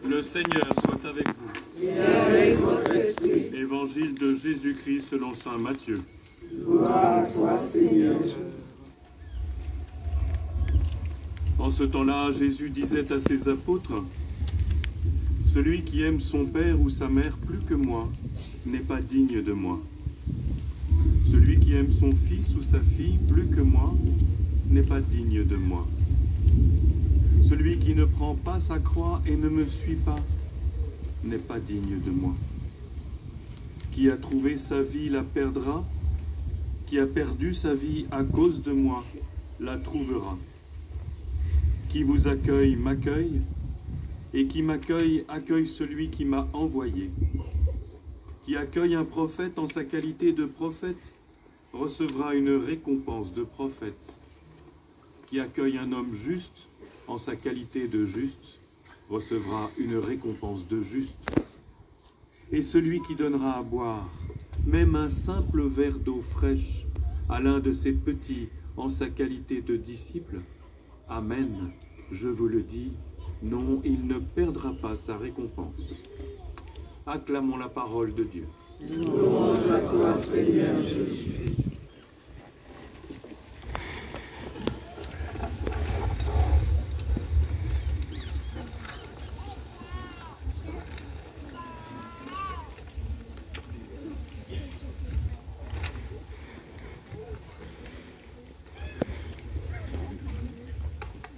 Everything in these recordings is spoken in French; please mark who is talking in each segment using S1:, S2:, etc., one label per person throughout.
S1: Le Seigneur soit avec vous.
S2: Et avec votre esprit.
S1: Évangile de Jésus-Christ selon saint Matthieu.
S2: Gloire à toi, Seigneur Jésus.
S1: En ce temps-là, Jésus disait à ses apôtres, « Celui qui aime son père ou sa mère plus que moi n'est pas digne de moi. Celui qui aime son fils ou sa fille plus que moi n'est pas digne de moi. Celui qui ne prend pas sa croix et ne me suit pas n'est pas digne de moi. Qui a trouvé sa vie la perdra, qui a perdu sa vie à cause de moi la trouvera. Qui vous accueille m'accueille, et qui m'accueille accueille celui qui m'a envoyé. Qui accueille un prophète en sa qualité de prophète recevra une récompense de prophète. Qui accueille un homme juste en sa qualité de juste recevra une récompense de juste. Et celui qui donnera à boire, même un simple verre d'eau fraîche, à l'un de ses petits en sa qualité de disciple, Amen, je vous le dis, non, il ne perdra pas sa récompense. Acclamons la parole de Dieu.
S2: Louange à toi, Seigneur Jésus.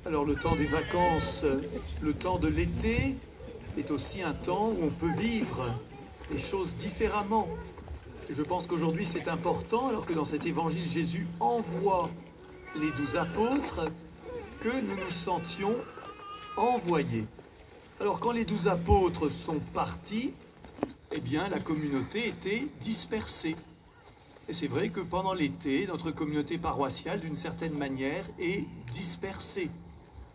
S3: Alors le temps des vacances, le temps de l'été est aussi un temps où on peut vivre des choses différemment. Je pense qu'aujourd'hui c'est important, alors que dans cet évangile Jésus envoie les 12 apôtres, que nous nous sentions envoyés. Alors quand les 12 apôtres sont partis, eh bien la communauté était dispersée. Et c'est vrai que pendant l'été, notre communauté paroissiale, d'une certaine manière, est dispersée.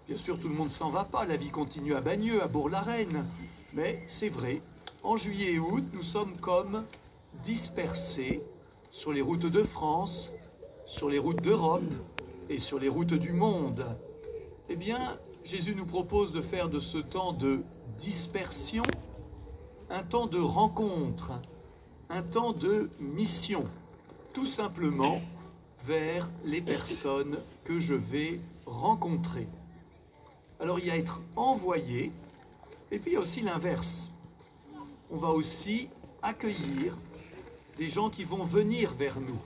S3: Bien sûr, tout le monde ne s'en va pas, la vie continue à Bagneux, à Bourg-la-Reine. Mais c'est vrai, en juillet et août, nous sommes comme dispersés sur les routes de France, sur les routes d'Europe et sur les routes du monde. Eh bien, Jésus nous propose de faire de ce temps de dispersion un temps de rencontre, un temps de mission, tout simplement vers les personnes que je vais rencontrer. Alors il y a être envoyé, et puis il y a aussi l'inverse. On va aussi accueillir des gens qui vont venir vers nous.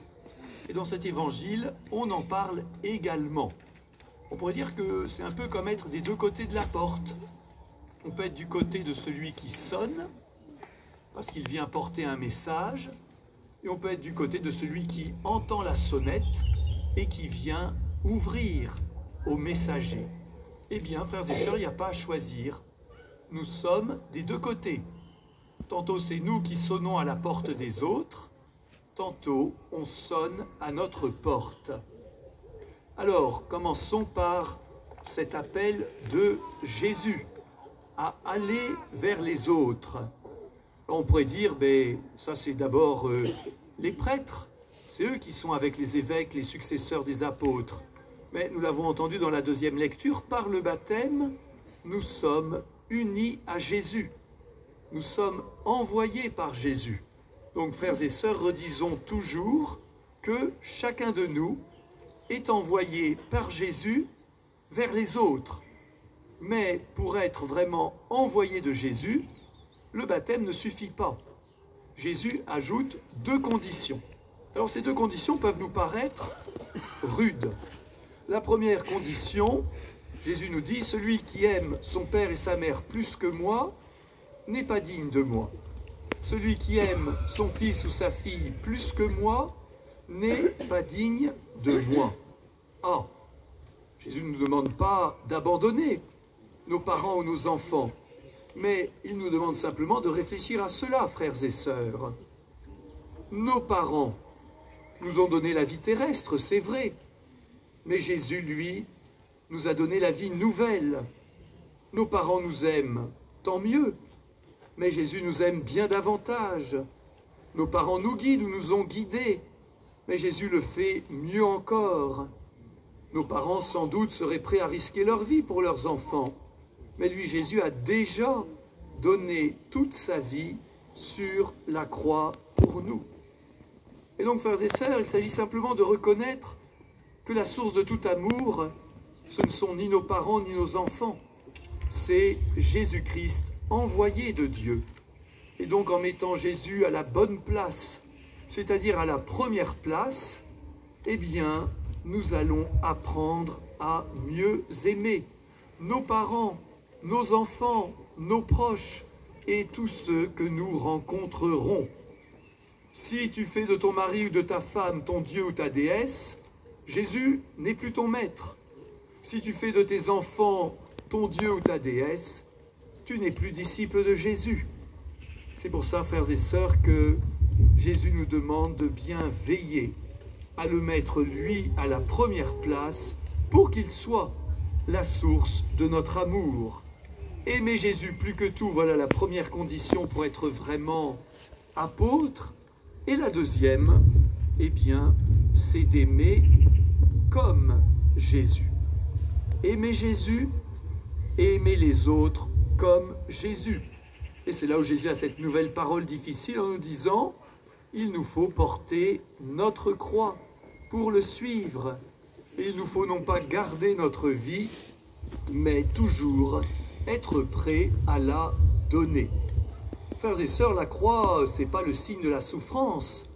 S3: Et dans cet évangile, on en parle également. On pourrait dire que c'est un peu comme être des deux côtés de la porte. On peut être du côté de celui qui sonne, parce qu'il vient porter un message, et on peut être du côté de celui qui entend la sonnette et qui vient ouvrir au messager. Eh bien, frères et sœurs, il n'y a pas à choisir. Nous sommes des deux côtés. Tantôt c'est nous qui sonnons à la porte des autres, tantôt on sonne à notre porte. Alors, commençons par cet appel de Jésus à aller vers les autres. Alors, on pourrait dire, ça c'est d'abord les prêtres, c'est eux qui sont avec les évêques, les successeurs des apôtres. Mais nous l'avons entendu dans la deuxième lecture, par le baptême, nous sommes unis à Jésus. Nous sommes envoyés par Jésus. Donc, frères et sœurs, redisons toujours que chacun de nous est envoyé par Jésus vers les autres. Mais pour être vraiment envoyé de Jésus, le baptême ne suffit pas. Jésus ajoute 2 conditions. Alors, ces 2 conditions peuvent nous paraître rudes. La première condition, Jésus nous dit, celui qui aime son père et sa mère plus que moi n'est pas digne de moi. Celui qui aime son fils ou sa fille plus que moi n'est pas digne de moi. Ah, Jésus ne nous demande pas d'abandonner nos parents ou nos enfants, mais il nous demande simplement de réfléchir à cela, frères et sœurs. Nos parents nous ont donné la vie terrestre, c'est vrai. Mais Jésus, lui, nous a donné la vie nouvelle. Nos parents nous aiment, tant mieux. Mais Jésus nous aime bien davantage. Nos parents nous guident ou nous ont guidés. Mais Jésus le fait mieux encore. Nos parents, sans doute, seraient prêts à risquer leur vie pour leurs enfants. Mais lui, Jésus, a déjà donné toute sa vie sur la croix pour nous. Et donc, frères et sœurs, il s'agit simplement de reconnaître que la source de tout amour, ce ne sont ni nos parents ni nos enfants, c'est Jésus-Christ, envoyé de Dieu. Et donc, en mettant Jésus à la bonne place, c'est-à-dire à la première place, eh bien, nous allons apprendre à mieux aimer nos parents, nos enfants, nos proches et tous ceux que nous rencontrerons. Si tu fais de ton mari ou de ta femme ton Dieu ou ta déesse, Jésus n'est plus ton maître. Si tu fais de tes enfants ton Dieu ou ta déesse, tu n'es plus disciple de Jésus. C'est pour ça, frères et sœurs, que Jésus nous demande de bien veiller à le mettre, lui, à la première place pour qu'il soit la source de notre amour. Aimer Jésus plus que tout, voilà la première condition pour être vraiment apôtre. Et la deuxième, eh bien, c'est d'aimer comme Jésus. Aimer Jésus et aimer les autres comme Jésus. Et c'est là où Jésus a cette nouvelle parole difficile en nous disant « Il nous faut porter notre croix pour le suivre. Et il nous faut non pas garder notre vie, mais toujours être prêt à la donner. » Frères et sœurs, la croix, ce n'est pas le signe de la souffrance.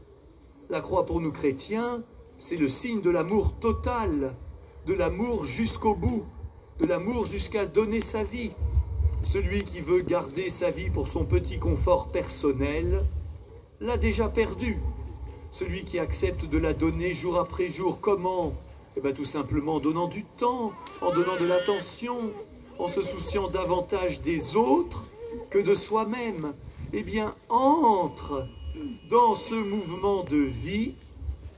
S3: La croix pour nous chrétiens, c'est le signe de l'amour total, de l'amour jusqu'au bout, de l'amour jusqu'à donner sa vie. Celui qui veut garder sa vie pour son petit confort personnel l'a déjà perdu. Celui qui accepte de la donner jour après jour, comment? Eh bien, tout simplement en donnant du temps, en donnant de l'attention, en se souciant davantage des autres que de soi-même. Eh bien, entre dans ce mouvement de vie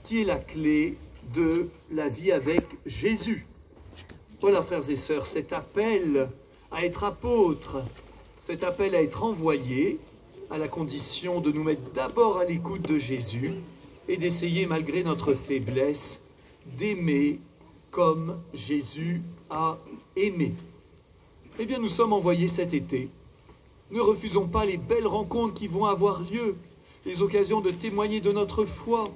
S3: qui est la clé de la vie avec Jésus. Voilà, frères et sœurs, cet appel à être apôtre, cet appel à être envoyé, à la condition de nous mettre d'abord à l'écoute de Jésus et d'essayer, malgré notre faiblesse, d'aimer comme Jésus a aimé. Eh bien, nous sommes envoyés cet été. Ne refusons pas les belles rencontres qui vont avoir lieu, les occasions de témoigner de notre foi,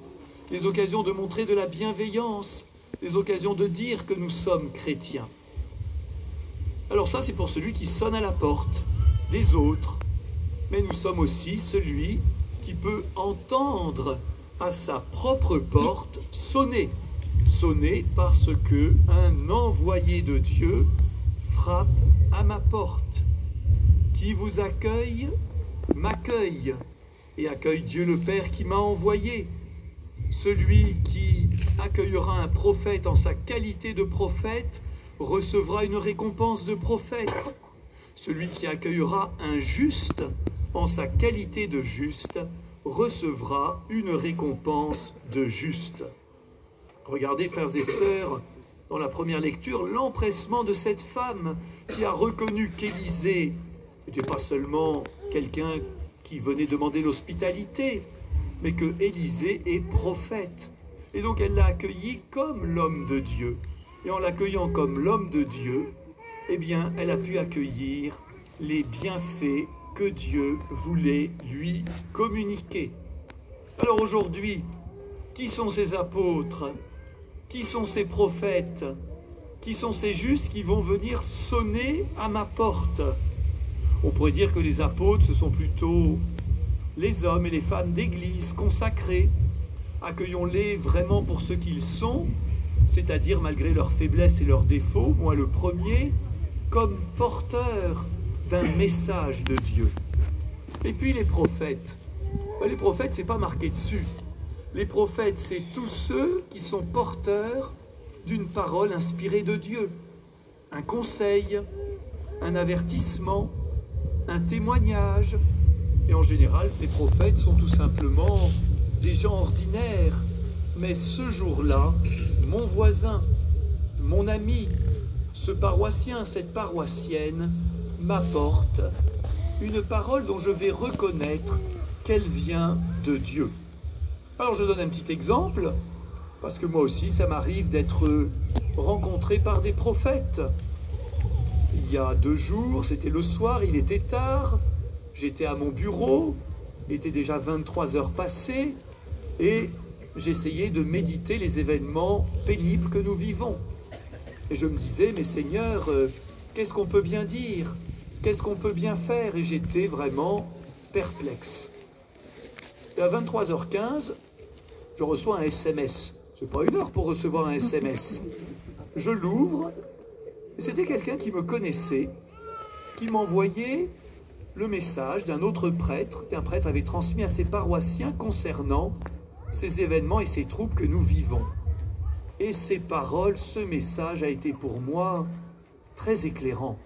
S3: les occasions de montrer de la bienveillance, les occasions de dire que nous sommes chrétiens. Alors ça, c'est pour celui qui sonne à la porte des autres. Mais nous sommes aussi celui qui peut entendre à sa propre porte sonner. Sonner parce que un envoyé de Dieu frappe à ma porte. Qui vous accueille, m'accueille, et accueille Dieu le Père qui m'a envoyé. Celui qui accueillera un prophète en sa qualité de prophète recevra une récompense de prophète. Celui qui accueillera un juste en sa qualité de juste recevra une récompense de juste. Regardez, frères et sœurs, dans la première lecture, l'empressement de cette femme qui a reconnu qu'Élisée n'était pas seulement quelqu'un qui venait demander l'hospitalité, mais que Élisée est prophète. Et donc elle l'a accueilli comme l'homme de Dieu. Et en l'accueillant comme l'homme de Dieu, eh bien, elle a pu accueillir les bienfaits que Dieu voulait lui communiquer. Alors aujourd'hui, qui sont ces apôtres? Qui sont ces prophètes? Qui sont ces justes qui vont venir sonner à ma porte? On pourrait dire que les apôtres, ce sont plutôt les hommes et les femmes d'église consacrés. Accueillons-les vraiment pour ce qu'ils sont, c'est-à-dire malgré leurs faiblesses et leurs défauts, moi le premier, comme porteurs d'un message de Dieu. Et puis les prophètes. Les prophètes, c'est pas marqué dessus. Les prophètes, c'est tous ceux qui sont porteurs d'une parole inspirée de Dieu. Un conseil, un avertissement, un témoignage. Et en général, ces prophètes sont tout simplement des gens ordinaires. Mais ce jour-là, mon voisin, mon ami, ce paroissien, cette paroissienne m'apporte une parole dont je vais reconnaître qu'elle vient de Dieu. Alors je donne un petit exemple, parce que moi aussi ça m'arrive d'être rencontré par des prophètes. Il y a 2 jours, c'était le soir, il était tard, J'étais à mon bureau, il était déjà 23 heures passées, et j'essayais de méditer les événements pénibles que nous vivons. Et je me disais, mais Seigneur, qu'est-ce qu'on peut bien dire? Qu'est-ce qu'on peut bien faire? Et j'étais vraiment perplexe. Et à 23h15, je reçois un SMS. C'est pas une heure pour recevoir un SMS. Je l'ouvre, et c'était quelqu'un qui me connaissait, qui m'envoyait le message d'un autre prêtre, qu'un prêtre avait transmis à ses paroissiens concernant ces événements et ces troubles que nous vivons. Et ces paroles, ce message a été pour moi très éclairant.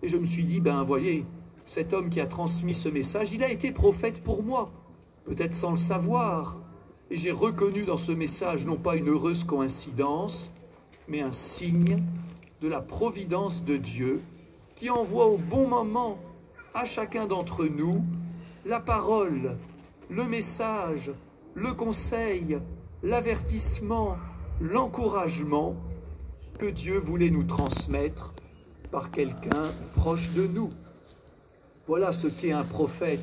S3: Et je me suis dit, ben voyez, cet homme qui a transmis ce message, il a été prophète pour moi, peut-être sans le savoir. Et j'ai reconnu dans ce message non pas une heureuse coïncidence, mais un signe de la providence de Dieu qui envoie au bon moment à chacun d'entre nous la parole, le message, le conseil, l'avertissement, l'encouragement que Dieu voulait nous transmettre par quelqu'un proche de nous. Voilà ce qu'est un prophète.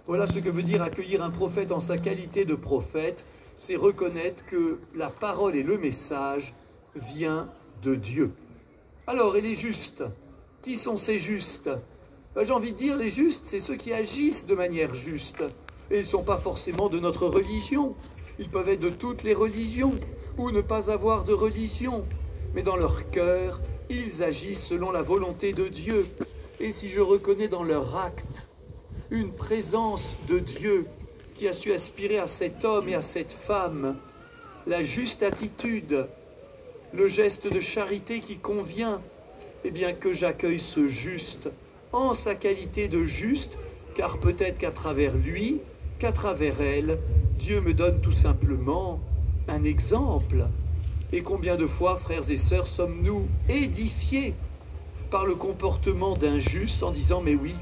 S3: Voilà ce que veut dire accueillir un prophète en sa qualité de prophète. C'est reconnaître que la parole et le message vient de Dieu. Alors, et les justes? Qui sont ces justes? J'ai envie de dire, les justes, c'est ceux qui agissent de manière juste. Et ils ne sont pas forcément de notre religion. Ils peuvent être de toutes les religions, ou ne pas avoir de religion. Mais dans leur cœur, ils agissent selon la volonté de Dieu. Et si je reconnais dans leur acte une présence de Dieu qui a su aspirer à cet homme et à cette femme la juste attitude, le geste de charité qui convient, eh bien que j'accueille ce juste en sa qualité de juste, car peut-être qu'à travers lui, qu'à travers elle, Dieu me donne tout simplement un exemple. Et combien de fois, frères et sœurs, sommes-nous édifiés par le comportement d'un juste en disant « mais oui,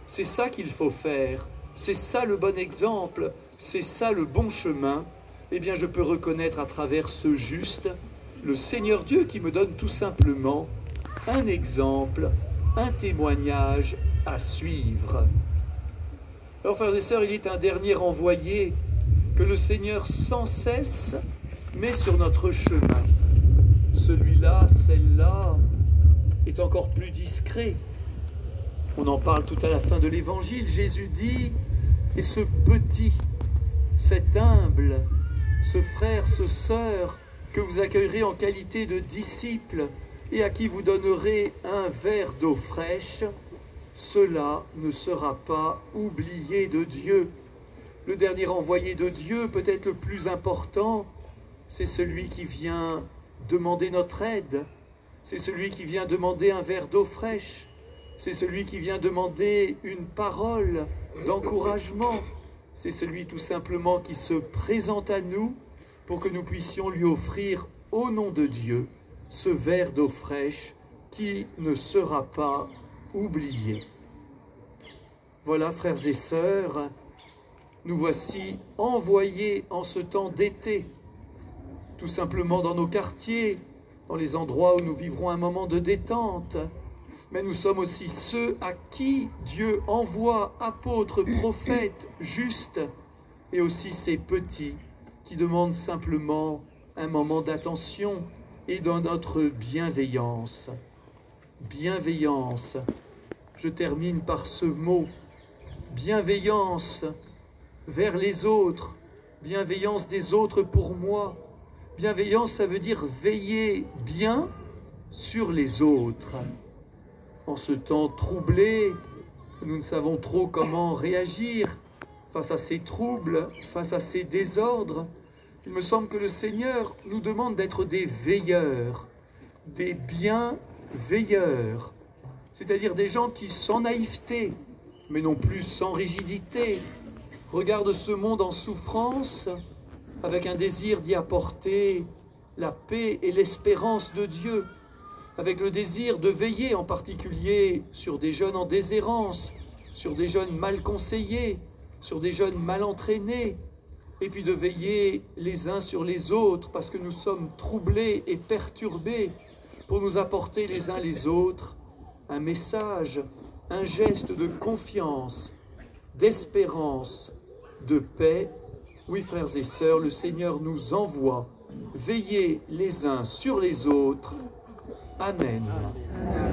S3: c'est ça qu'il faut faire, c'est ça le bon exemple, c'est ça le bon chemin », eh bien je peux reconnaître à travers ce juste le Seigneur Dieu qui me donne tout simplement un exemple, un témoignage à suivre. Alors frères et sœurs, il est un dernier envoyé que le Seigneur sans cesse met sur notre chemin. Celui-là, celle-là, est encore plus discret. On en parle tout à la fin de l'Évangile. Jésus dit, et ce petit, cet humble, ce frère, ce sœur, que vous accueillerez en qualité de disciples et à qui vous donnerez un verre d'eau fraîche, cela ne sera pas oublié de Dieu. Le dernier envoyé de Dieu, peut-être le plus important, c'est celui qui vient demander notre aide, c'est celui qui vient demander un verre d'eau fraîche, c'est celui qui vient demander une parole d'encouragement, c'est celui tout simplement qui se présente à nous pour que nous puissions lui offrir au nom de Dieu ce verre d'eau fraîche qui ne sera pas oublié. Voilà, frères et sœurs, nous voici envoyés en ce temps d'été, tout simplement dans nos quartiers, dans les endroits où nous vivrons un moment de détente. Mais nous sommes aussi ceux à qui Dieu envoie apôtres, prophètes, justes, et aussi ces petits qui demandent simplement un moment d'attention et de notre bienveillance. Bienveillance. Je termine par ce mot. Bienveillance vers les autres. Bienveillance des autres pour moi. Bienveillance, ça veut dire veiller bien sur les autres. En ce temps troublé, nous ne savons trop comment réagir face à ces troubles, face à ces désordres. Il me semble que le Seigneur nous demande d'être des veilleurs, des bienveilleurs, c'est-à-dire des gens qui, sans naïveté, mais non plus sans rigidité, regardent ce monde en souffrance avec un désir d'y apporter la paix et l'espérance de Dieu, avec le désir de veiller en particulier sur des jeunes en déshérence, sur des jeunes mal conseillés, sur des jeunes mal entraînés, et puis de veiller les uns sur les autres parce que nous sommes troublés et perturbés pour nous apporter les uns les autres un message, un geste de confiance d'espérance, de paix. Oui, frères et sœurs, le Seigneur nous envoie. Veillez les uns sur les autres. Amen.